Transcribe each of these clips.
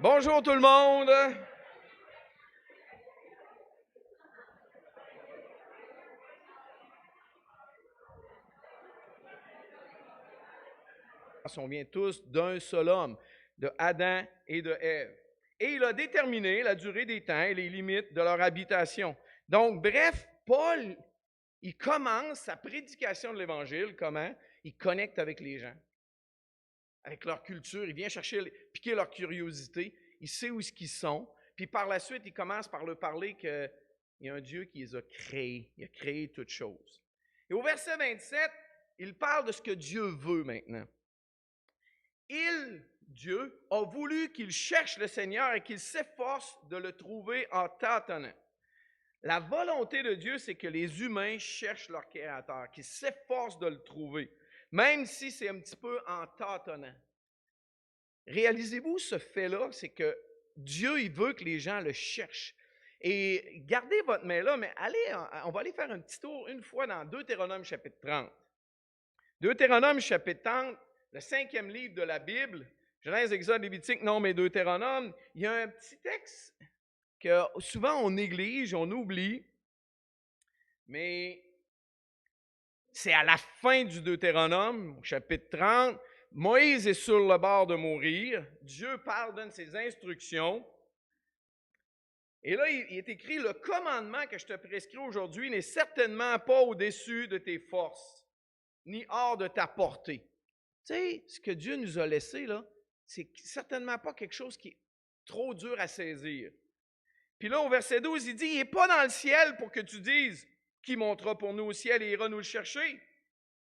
Bonjour tout le monde. On vient tous d'un seul homme, de Adam et de Ève. Et il a déterminé la durée des temps et les limites de leur habitation. Donc, bref, Paul, il commence sa prédication de l'Évangile, comment? Il connecte avec les gens, avec leur culture, il vient piquer leur curiosité, il sait où ils sont, puis par la suite, il commence par leur parler qu'il y a un Dieu qui les a créés, il a créé toutes choses. Et au verset 27, il parle de ce que Dieu veut maintenant. Dieu, a voulu qu'il cherche le Seigneur et qu'il s'efforce de le trouver en tâtonnant. La volonté de Dieu, c'est que les humains cherchent leur Créateur, qu'ils s'efforcent de le trouver, même si c'est un petit peu en tâtonnant. Réalisez-vous ce fait-là, c'est que Dieu, il veut que les gens le cherchent. Et gardez votre main là, mais on va aller faire un petit tour une fois dans Deutéronome chapitre 30. Deutéronome chapitre 30, le 5e livre de la Bible, Genèse, Exode, Lévitique, Nombre et Deutéronome, il y a un petit texte que souvent on néglige, on oublie, mais c'est à la fin du Deutéronome, au chapitre 30, Moïse est sur le bord de mourir, Dieu donne ses instructions, et là il est écrit, le commandement que je te prescris aujourd'hui n'est certainement pas au-dessus de tes forces, ni hors de ta portée. Tu sais, ce que Dieu nous a laissé, là, c'est certainement pas quelque chose qui est trop dur à saisir. Puis là, au verset 12, il dit, il n'est pas dans le ciel pour que tu dises, qui montera pour nous au ciel et ira nous le chercher?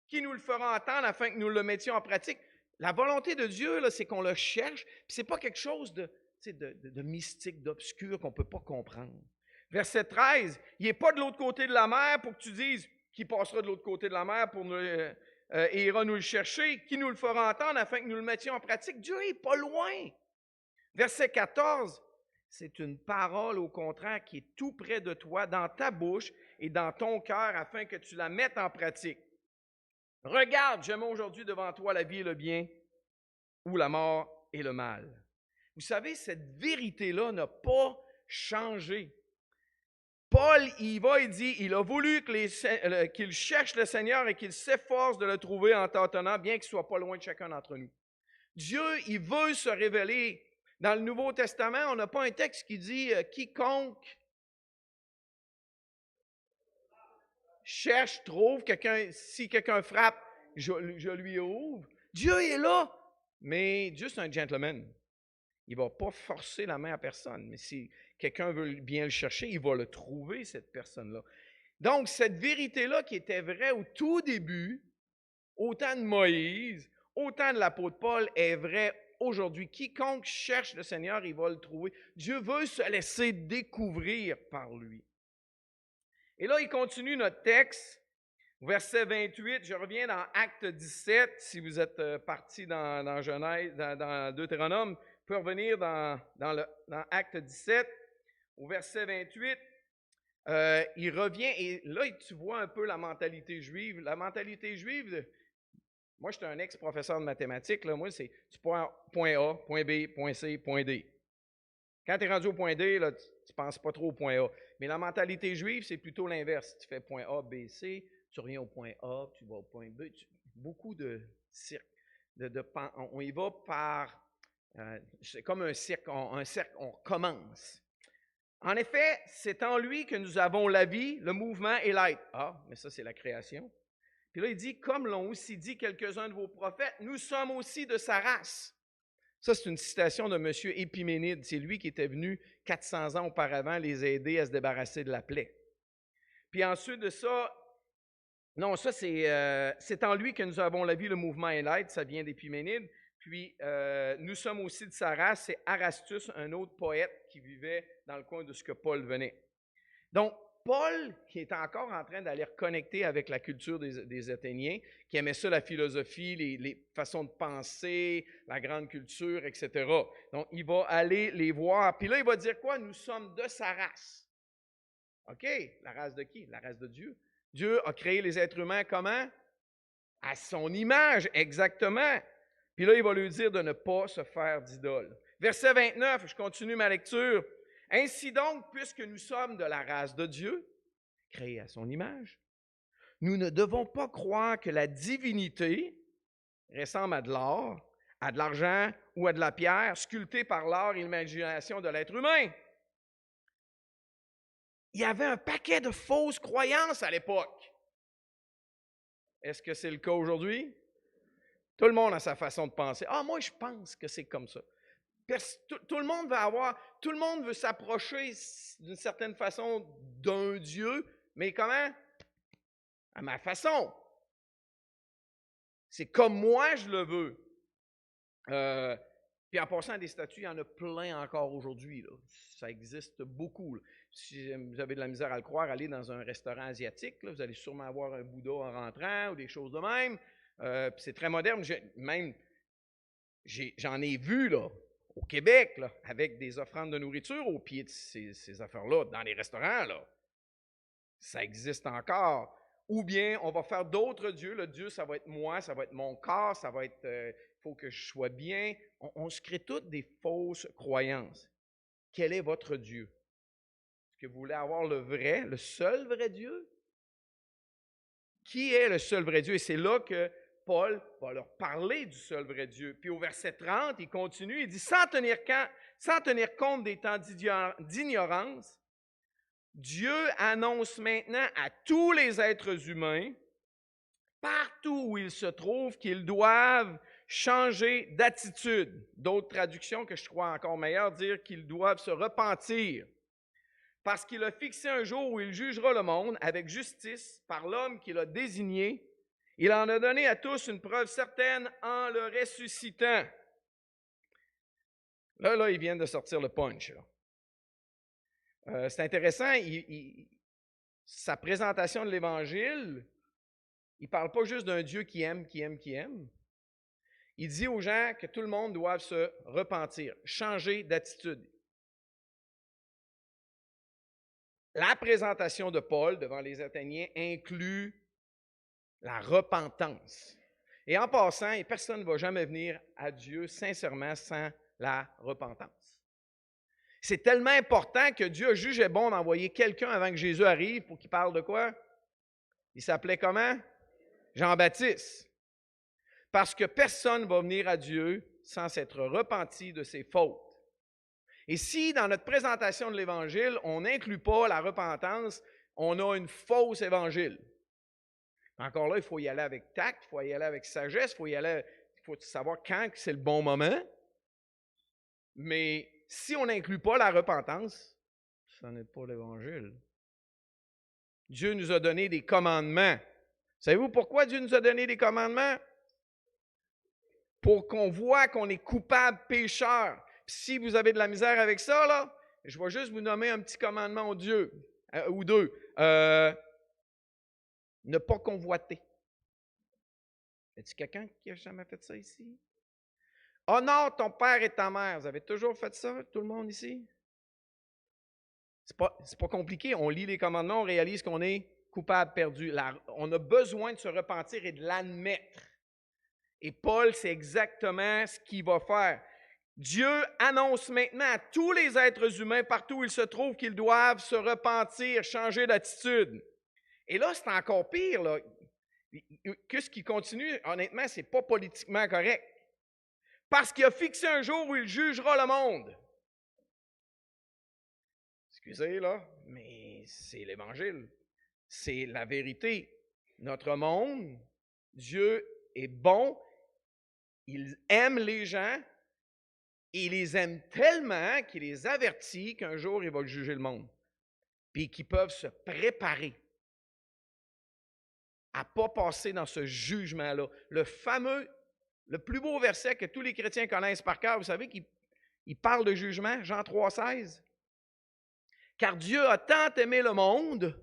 Qui nous le fera entendre afin que nous le mettions en pratique? La volonté de Dieu, là, c'est qu'on le cherche, puis c'est pas quelque chose de mystique, d'obscur qu'on ne peut pas comprendre. Verset 13, il n'est pas de l'autre côté de la mer pour que tu dises, qui passera de l'autre côté de la mer pour nous... et ira nous le chercher, qui nous le fera entendre afin que nous le mettions en pratique. Dieu n'est pas loin. Verset 14, c'est une parole au contraire qui est tout près de toi, dans ta bouche et dans ton cœur, afin que tu la mettes en pratique. Regarde, je mets aujourd'hui devant toi la vie et le bien, ou la mort et le mal. Vous savez, cette vérité-là n'a pas changé. Paul, il dit, il a voulu qu'il cherche le Seigneur et qu'il s'efforce de le trouver en tâtonnant, bien qu'il ne soit pas loin de chacun d'entre nous. Dieu, il veut se révéler. Dans le Nouveau Testament, on n'a pas un texte qui dit quiconque cherche, trouve, si quelqu'un frappe, je lui ouvre. Dieu est là, mais Dieu, c'est un gentleman. Il ne va pas forcer la main à personne, mais si quelqu'un veut bien le chercher, il va le trouver, cette personne-là. Donc, cette vérité-là qui était vraie au tout début, autant de Moïse, autant de l'apôtre Paul, est vraie aujourd'hui. Quiconque cherche le Seigneur, il va le trouver. Dieu veut se laisser découvrir par lui. Et là, il continue notre texte, verset 28. Je reviens dans Acte 17. Si vous êtes parti dans Genèse, dans Deutéronome, vous pouvez revenir dans Acte 17, au verset 28. Il revient et là, tu vois un peu la mentalité juive. La mentalité juive, moi, j'étais un ex-professeur de mathématiques. Là, moi, c'est point A, point B, point C, point D. Quand tu es rendu au point D, là, tu ne penses pas trop au point A. Mais la mentalité juive, c'est plutôt l'inverse. Tu fais point A, B, C, tu reviens au point A, tu vas au point B. Beaucoup de cirques. On y va par... c'est comme un cercle, on commence. En effet, c'est en lui que nous avons la vie, le mouvement et l'être. Ah, mais ça, c'est la création. Puis là, il dit, comme l'ont aussi dit quelques-uns de vos prophètes, nous sommes aussi de sa race. Ça, c'est une citation de M. Épiménide. C'est lui qui était venu 400 ans auparavant les aider à se débarrasser de la plaie. Puis ensuite de ça, non, ça, c'est en lui que nous avons la vie, le mouvement et l'être. Ça vient d'Épiménide. Puis, nous sommes aussi de sa race. C'est Arastus, un autre poète qui vivait dans le coin de ce que Paul venait. Donc, Paul, qui est encore en train d'aller reconnecter avec la culture des Athéniens, qui aimait ça, la philosophie, les façons de penser, la grande culture, etc. Donc, il va aller les voir. Puis là, il va dire quoi? Nous sommes de sa race. OK, la race de qui? La race de Dieu. Dieu a créé les êtres humains comment? À son image, exactement. Puis là, il va lui dire de ne pas se faire d'idole. Verset 29, je continue ma lecture. « Ainsi donc, puisque nous sommes de la race de Dieu, créés à son image, nous ne devons pas croire que la divinité ressemble à de l'or, à de l'argent ou à de la pierre sculptée par l'art et l'imagination de l'être humain. » Il y avait un paquet de fausses croyances à l'époque. Est-ce que c'est le cas aujourd'hui? Tout le monde a sa façon de penser. « Ah, moi, je pense que c'est comme ça. » Tout le monde tout le monde veut s'approcher d'une certaine façon d'un Dieu, mais comment? À ma façon. C'est comme moi je le veux. Puis en passant des statues, il y en a plein encore aujourd'hui. Là. Ça existe beaucoup. Là. Si vous avez de la misère à le croire, allez dans un restaurant asiatique. Là, vous allez sûrement avoir un Bouddha en rentrant ou des choses de même. Puis c'est très moderne. J'en ai vu là, au Québec là, avec des offrandes de nourriture au pied de ces affaires-là, dans les restaurants. Là. Ça existe encore. Ou bien, on va faire d'autres dieux. Le Dieu, ça va être moi, ça va être mon corps, ça va être, il faut que je sois bien. On se crée toutes des fausses croyances. Quel est votre Dieu? Est-ce que vous voulez avoir le vrai, le seul vrai Dieu? Qui est le seul vrai Dieu? Et c'est là que Paul va leur parler du seul vrai Dieu. Puis au verset 30, il continue, il dit, sans tenir compte des temps d'ignorance, Dieu annonce maintenant à tous les êtres humains, partout où ils se trouvent, qu'ils doivent changer d'attitude. D'autres traductions que je crois encore meilleures dire qu'ils doivent se repentir. Parce qu'il a fixé un jour où il jugera le monde avec justice par l'homme qu'il a désigné. Il en a donné à tous une preuve certaine en le ressuscitant. Là, il vient de sortir le punch. C'est intéressant, sa présentation de l'Évangile, il ne parle pas juste d'un Dieu qui aime. Il dit aux gens que tout le monde doit se repentir, changer d'attitude. La présentation de Paul devant les Athéniens inclut la repentance. Et en passant, personne ne va jamais venir à Dieu sincèrement sans la repentance. C'est tellement important que Dieu a jugé bon d'envoyer quelqu'un avant que Jésus arrive pour qu'il parle de quoi? Il s'appelait comment? Jean-Baptiste. Parce que personne ne va venir à Dieu sans s'être repenti de ses fautes. Et si, dans notre présentation de l'Évangile, on n'inclut pas la repentance, on a une fausse Évangile. Encore là, il faut y aller avec tact, il faut y aller avec sagesse, il faut savoir quand c'est le bon moment. Mais si on n'inclut pas la repentance, ce n'est pas l'Évangile. Dieu nous a donné des commandements. Savez-vous pourquoi Dieu nous a donné des commandements? Pour qu'on voit qu'on est coupable, pécheur. Puis si vous avez de la misère avec ça, là, je vais juste vous nommer un petit commandement au Dieu, ou deux. Ne pas convoiter. Y a-t-il quelqu'un qui a jamais fait ça ici? Honore ton père et ta mère. Vous avez toujours fait ça, tout le monde ici? C'est pas compliqué. On lit les commandements, on réalise qu'on est coupable, perdu. On a besoin de se repentir et de l'admettre. Et Paul, c'est exactement ce qu'il va faire. Dieu annonce maintenant à tous les êtres humains, partout où ils se trouvent, qu'ils doivent se repentir, changer d'attitude. Et là, c'est encore pire. Là. Que ce qui continue, honnêtement, ce n'est pas politiquement correct. Parce qu'il a fixé un jour où il jugera le monde. Excusez, là, mais c'est l'Évangile. C'est la vérité. Notre monde, Dieu est bon, il aime les gens, et il les aime tellement qu'il les avertit qu'un jour, il va juger le monde. Puis qu'ils peuvent se préparer à ne pas passer dans ce jugement-là. Le plus beau verset que tous les chrétiens connaissent par cœur, vous savez qu'il parle de jugement, Jean 3,16. Car Dieu a tant aimé le monde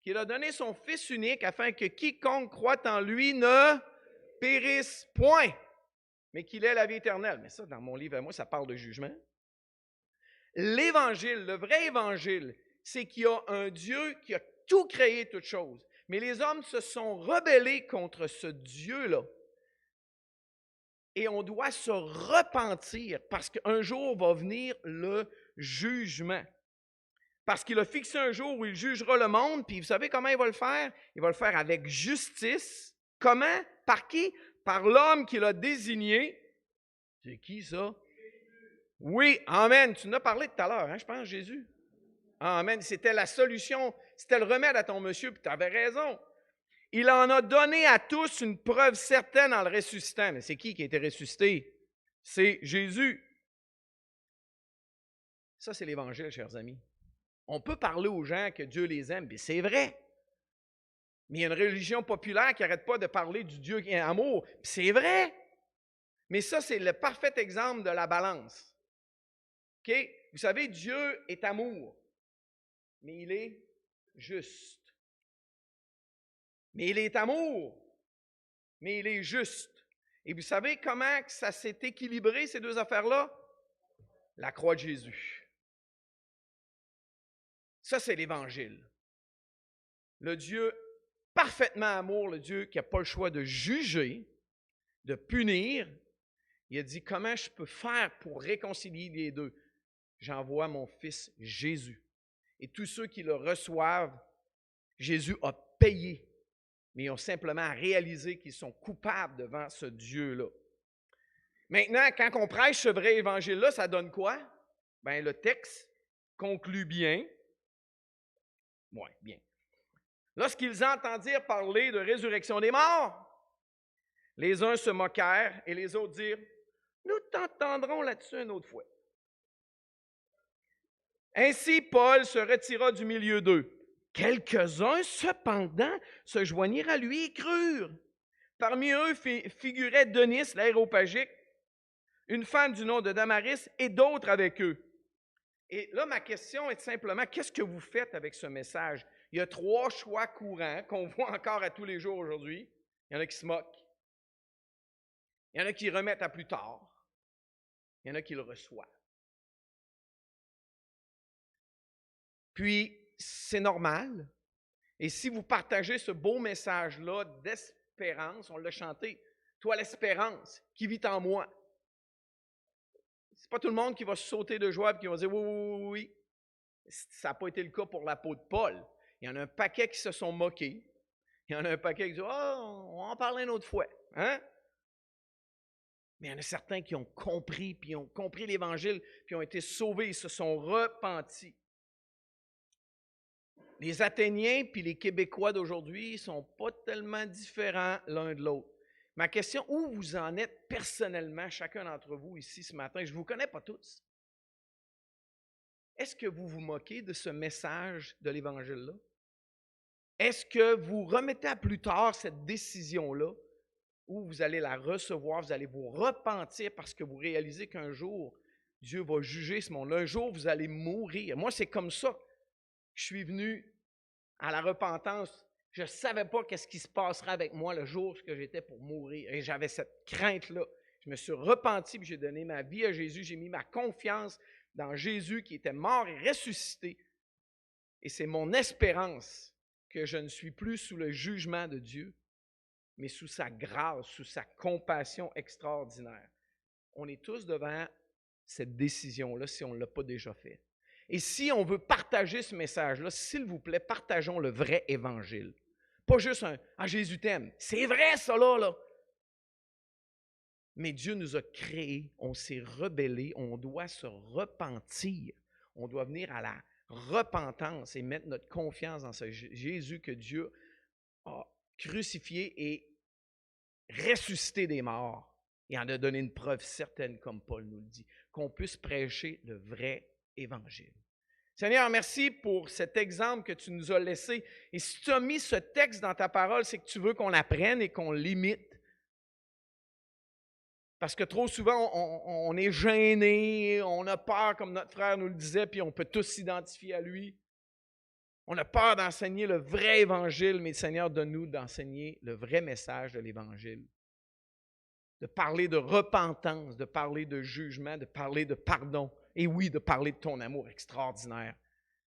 qu'il a donné son Fils unique afin que quiconque croit en lui ne périsse point, mais qu'il ait la vie éternelle. Mais ça, dans mon livre à moi, ça parle de jugement. L'Évangile, le vrai Évangile, c'est qu'il y a un Dieu qui a tout créé, toutes choses. Mais les hommes se sont rebellés contre ce Dieu-là. et on doit se repentir parce qu'un jour va venir le jugement. Parce qu'il a fixé un jour où il jugera le monde, puis vous savez comment il va le faire? Il va le faire avec justice. Comment? Par qui? Par l'homme qu'il a désigné. C'est qui ça? Oui, amen. Tu en as parlé tout à l'heure, hein, je pense, Jésus. Amen. C'était la solution, c'était le remède à ton monsieur, puis tu avais raison. Il en a donné à tous une preuve certaine en le ressuscitant. Mais c'est qui a été ressuscité? C'est Jésus. Ça, c'est l'Évangile, chers amis. On peut parler aux gens que Dieu les aime, puis c'est vrai. Mais il y a une religion populaire qui n'arrête pas de parler du Dieu qui est amour, puis c'est vrai. Mais ça, c'est le parfait exemple de la balance. OK? Vous savez, Dieu est amour, mais il est juste. Mais il est amour, mais il est juste. Et vous savez comment ça s'est équilibré, ces deux affaires-là? La croix de Jésus. Ça, c'est l'Évangile. Le Dieu parfaitement amour, le Dieu qui n'a pas le choix de juger, de punir. Il a dit, comment je peux faire pour réconcilier les deux? J'envoie mon Fils Jésus. Et tous ceux qui le reçoivent, Jésus a payé. Mais ils ont simplement réalisé qu'ils sont coupables devant ce Dieu-là. Maintenant, quand on prêche ce vrai évangile-là, ça donne quoi? Bien, le texte conclut bien. Oui, bien. Lorsqu'ils entendirent parler de résurrection des morts, les uns se moquèrent et les autres dirent, « Nous t'entendrons là-dessus une autre fois. » Ainsi, Paul se retira du milieu d'eux. Quelques-uns, cependant, se joignirent à lui et crurent. Parmi eux figurait Denis, l'Aréopagique, une femme du nom de Damaris et d'autres avec eux. Et là, ma question est simplement, qu'est-ce que vous faites avec ce message? Il y a 3 choix courants qu'on voit encore à tous les jours aujourd'hui. Il y en a qui se moquent. Il y en a qui remettent à plus tard. Il y en a qui le reçoivent. Puis, c'est normal. Et si vous partagez ce beau message-là d'espérance, on l'a chanté, « Toi l'espérance qui vit en moi », c'est pas tout le monde qui va sauter de joie et qui va dire « Oui, oui, oui, oui ». Ça n'a pas été le cas pour l'apôtre Paul. Il y en a un paquet qui se sont moqués. Il y en a un paquet qui disent « Oh, on va en parler une autre fois. » Hein? Mais il y en a certains qui ont compris, puis ont compris l'Évangile, puis ont été sauvés, ils se sont repentis. Les Athéniens puis les Québécois d'aujourd'hui ne sont pas tellement différents l'un de l'autre. Ma question, où vous en êtes personnellement, chacun d'entre vous ici ce matin? Je ne vous connais pas tous. Est-ce que vous vous moquez de ce message de l'Évangile-là? Est-ce que vous remettez à plus tard cette décision-là où vous allez la recevoir, vous allez vous repentir parce que vous réalisez qu'un jour, Dieu va juger ce monde-là. Un jour, vous allez mourir. Moi, c'est comme ça que je suis venu à la repentance. Je ne savais pas qu'est-ce qui se passerait avec moi le jour où j'étais pour mourir. Et j'avais cette crainte-là. Je me suis repenti et j'ai donné ma vie à Jésus. J'ai mis ma confiance dans Jésus qui était mort et ressuscité. Et c'est mon espérance que je ne suis plus sous le jugement de Dieu, mais sous sa grâce, sous sa compassion extraordinaire. On est tous devant cette décision-là si on ne l'a pas déjà fait. Et si on veut partager ce message-là, s'il vous plaît, partageons le vrai évangile. Pas juste un « Ah, Jésus t'aime ». C'est vrai, ça là. Mais Dieu nous a créés, on s'est rebellés, on doit se repentir. On doit venir à la repentance et mettre notre confiance dans ce Jésus que Dieu a crucifié et ressuscité des morts. Et en a donné une preuve certaine, comme Paul nous le dit, qu'on puisse prêcher le vrai évangile. Seigneur, merci pour cet exemple que tu nous as laissé. Et si tu as mis ce texte dans ta parole, c'est que tu veux qu'on apprenne et qu'on l'imite. Parce que trop souvent, on est gêné, on a peur, comme notre frère nous le disait, puis on peut tous s'identifier à lui. On a peur d'enseigner le vrai évangile, mais Seigneur, donne-nous d'enseigner le vrai message de l'évangile. De parler de repentance, de parler de jugement, de parler de pardon. Et oui, de parler de ton amour extraordinaire.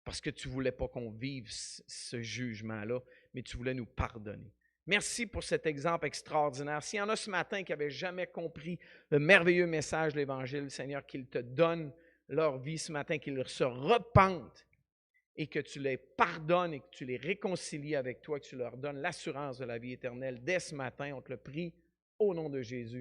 Parce que tu ne voulais pas qu'on vive ce jugement-là, mais tu voulais nous pardonner. Merci pour cet exemple extraordinaire. S'il y en a ce matin qui n'avaient jamais compris le merveilleux message de l'Évangile, Seigneur, qu'ils te donnent leur vie ce matin, qu'ils se repentent et que tu les pardonnes et que tu les réconcilies avec toi, que tu leur donnes l'assurance de la vie éternelle dès ce matin. On te le prie au nom de Jésus.